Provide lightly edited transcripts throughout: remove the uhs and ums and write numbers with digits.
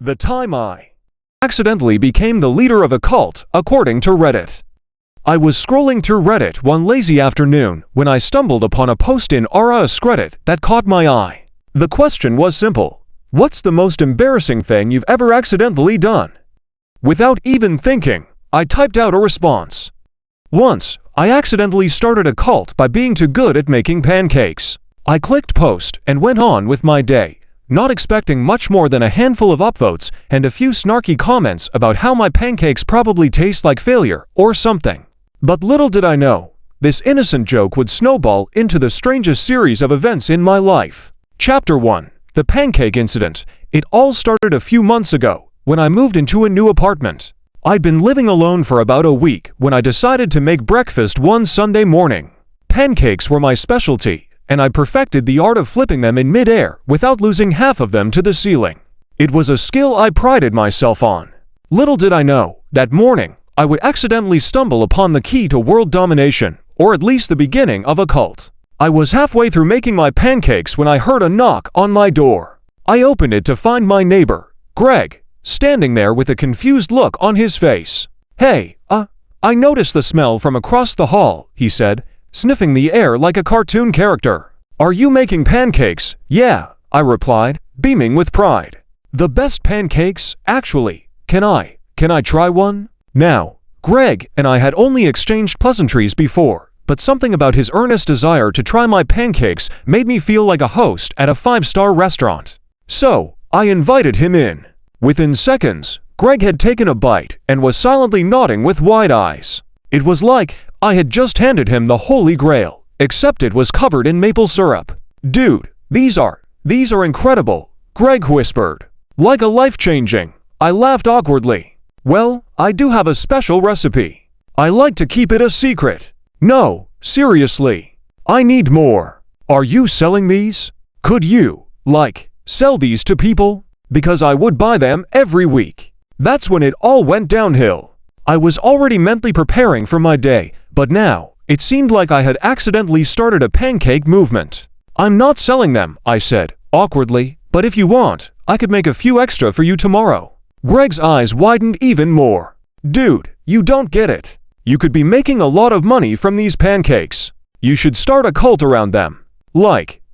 The time I accidentally became the leader of a cult, according to Reddit. I was scrolling through Reddit one lazy afternoon when I stumbled upon a post in r/Reddit that caught my eye. The question was simple: what's the most embarrassing thing you've ever accidentally done? Without even thinking, I typed out a response. Once, I accidentally started a cult by being too good at making pancakes. I clicked post and went on with my day, not expecting much more than a handful of upvotes and a few snarky comments about how my pancakes probably taste like failure or something. But little did I know, this innocent joke would snowball into the strangest series of events in my life. Chapter 1. The Pancake Incident. It all started a few months ago, when I moved into a new apartment. I'd been living alone for about a week when I decided to make breakfast one Sunday morning. Pancakes were my specialty, and I perfected the art of flipping them in mid-air without losing half of them to the ceiling. It was a skill I prided myself on. Little did I know, that morning, I would accidentally stumble upon the key to world domination, or at least the beginning of a cult. I was halfway through making my pancakes when I heard a knock on my door. I opened it to find my neighbor, Greg, standing there with a confused look on his face. "Hey, I noticed the smell from across the hall," he said, sniffing the air like a cartoon character. "Are you making pancakes?" "Yeah," I replied, beaming with pride. "The best pancakes, actually. Can I try one?" Now, Greg and I had only exchanged pleasantries before, but something about his earnest desire to try my pancakes made me feel like a host at a five-star restaurant. So, I invited him in. Within seconds, Greg had taken a bite and was silently nodding with wide eyes. It was like I had just handed him the Holy Grail, except it was covered in maple syrup. "Dude, these are incredible," Greg whispered. "Like a life-changing." I laughed awkwardly. "Well, I do have a special recipe. I like to keep it a secret." "No, seriously. I need more." "Are you selling these? Could you, sell these to people? Because I would buy them every week." That's when it all went downhill. I was already mentally preparing for my day, but now, it seemed like I had accidentally started a pancake movement. "I'm not selling them," I said, awkwardly, "but if you want, I could make a few extra for you tomorrow." Greg's eyes widened even more. "Dude, you don't get it. You could be making a lot of money from these pancakes. You should start a cult around them.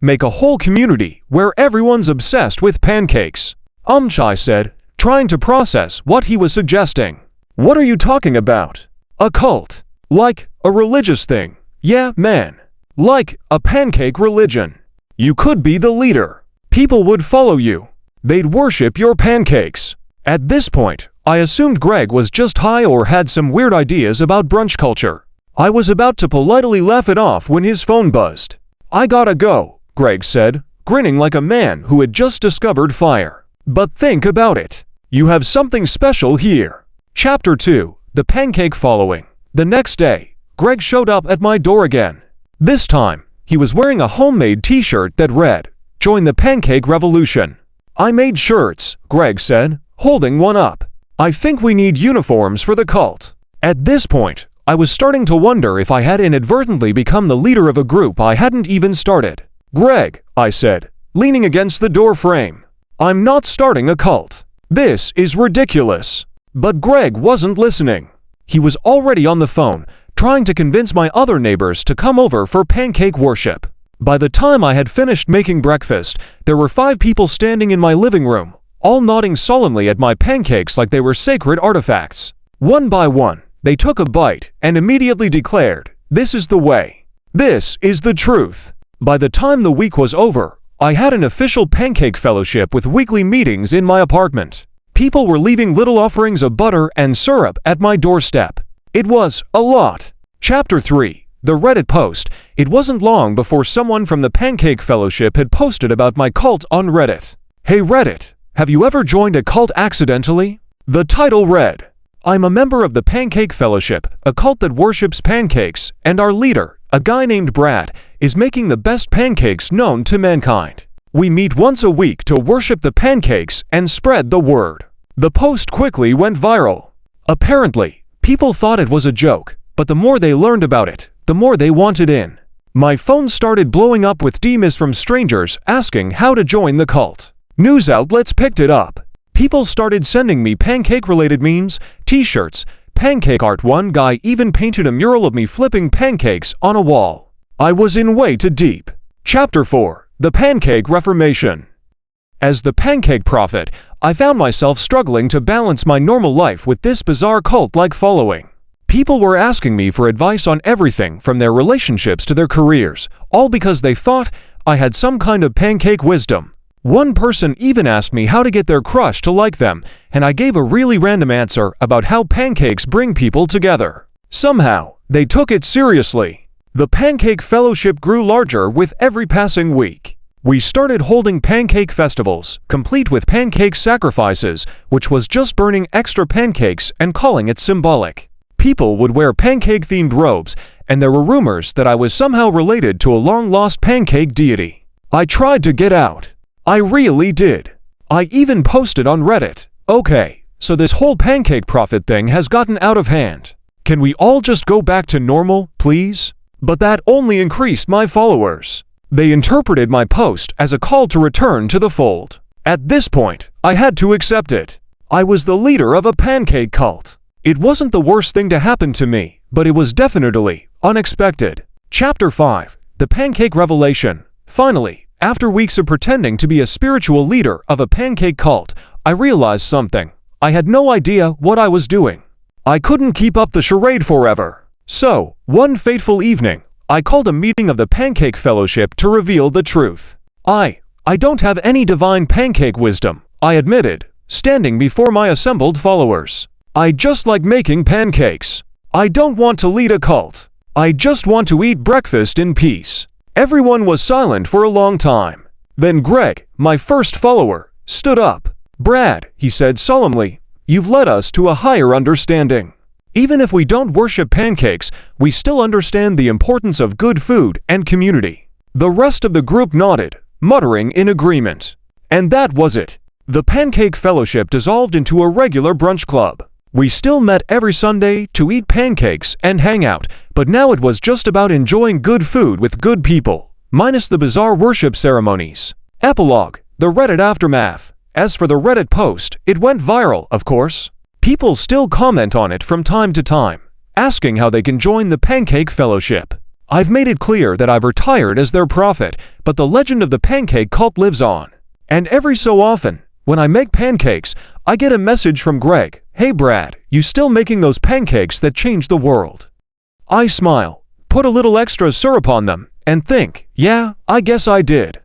Make a whole community where everyone's obsessed with pancakes." I said, trying to process what he was suggesting. "What are you talking about? A cult? Like a religious thing?" "Yeah, man. Like a pancake religion. You could be the leader. People would follow you. They'd worship your pancakes." At this point, I assumed Greg was just high or had some weird ideas about brunch culture. I was about to politely laugh it off when his phone buzzed. "I gotta go," Greg said, grinning like a man who had just discovered fire. "But think about it. You have something special here." Chapter 2. The Pancake Following. The next day, Greg showed up at my door again. This time, he was wearing a homemade t-shirt that read, "Join the Pancake Revolution." "I made shirts," Greg said, holding one up. "I think we need uniforms for the cult." At this point, I was starting to wonder if I had inadvertently become the leader of a group I hadn't even started. "Greg," I said, leaning against the door frame, "I'm not starting a cult. This is ridiculous." But Greg wasn't listening. He was already on the phone, trying to convince my other neighbors to come over for pancake worship. By the time I had finished making breakfast, there were 5 people standing in my living room, all nodding solemnly at my pancakes like they were sacred artifacts. One by one, they took a bite and immediately declared, "This is the way. This is the truth." By the time the week was over, I had an official pancake fellowship with weekly meetings in my apartment. People were leaving little offerings of butter and syrup at my doorstep. It was a lot. Chapter 3. The Reddit post. It wasn't long before someone from the Pancake Fellowship had posted about my cult on Reddit. "Hey Reddit, have you ever joined a cult accidentally?" The title read, "I'm a member of the Pancake Fellowship, a cult that worships pancakes, and our leader, a guy named Brad, is making the best pancakes known to mankind. We meet once a week to worship the pancakes and spread the word." The post quickly went viral. Apparently, people thought it was a joke, but the more they learned about it, the more they wanted in. My phone started blowing up with DMs from strangers asking how to join the cult. News outlets picked it up. People started sending me pancake-related memes, t-shirts, pancake art. One guy even painted a mural of me flipping pancakes on a wall. I was in way too deep. Chapter 4. The Pancake Reformation. As the pancake prophet, I found myself struggling to balance my normal life with this bizarre cult-like following. People were asking me for advice on everything from their relationships to their careers, all because they thought I had some kind of pancake wisdom. One person even asked me how to get their crush to like them, and I gave a really random answer about how pancakes bring people together. Somehow, they took it seriously. The Pancake Fellowship grew larger with every passing week. We started holding pancake festivals, complete with pancake sacrifices, which was just burning extra pancakes and calling it symbolic. People would wear pancake-themed robes, and there were rumors that I was somehow related to a long-lost pancake deity. I tried to get out. I really did. I even posted on Reddit. Okay, so this whole pancake prophet thing has gotten out of hand. Can we all just go back to normal, please? But that only increased my followers. They interpreted my post as a call to return to the fold. At this point, I had to accept it. I was the leader of a pancake cult. It wasn't the worst thing to happen to me, but it was definitely unexpected. Chapter 5. The Pancake Revelation. Finally, after weeks of pretending to be a spiritual leader of a pancake cult, I realized something. I had no idea what I was doing. I couldn't keep up the charade forever. So, one fateful evening, I called a meeting of the Pancake Fellowship to reveal the truth. I don't have any divine pancake wisdom, I admitted, standing before my assembled followers. I just like making pancakes. I don't want to lead a cult. I just want to eat breakfast in peace. Everyone was silent for a long time. Then Greg, my first follower, stood up. "Brad," he said solemnly, "you've led us to a higher understanding. Even if we don't worship pancakes, we still understand the importance of good food and community." The rest of the group nodded, muttering in agreement. And that was it. The Pancake Fellowship dissolved into a regular brunch club. We still met every Sunday to eat pancakes and hang out, but now it was just about enjoying good food with good people, minus the bizarre worship ceremonies. Epilogue. The Reddit aftermath. As for the Reddit post, it went viral, of course. People still comment on it from time to time, asking how they can join the Pancake Fellowship. I've made it clear that I've retired as their prophet, but the legend of the pancake cult lives on. And every so often, when I make pancakes, I get a message from Greg. "Hey Brad, you still making those pancakes that change the world?" I smile, put a little extra syrup on them, and think, yeah, I guess I did.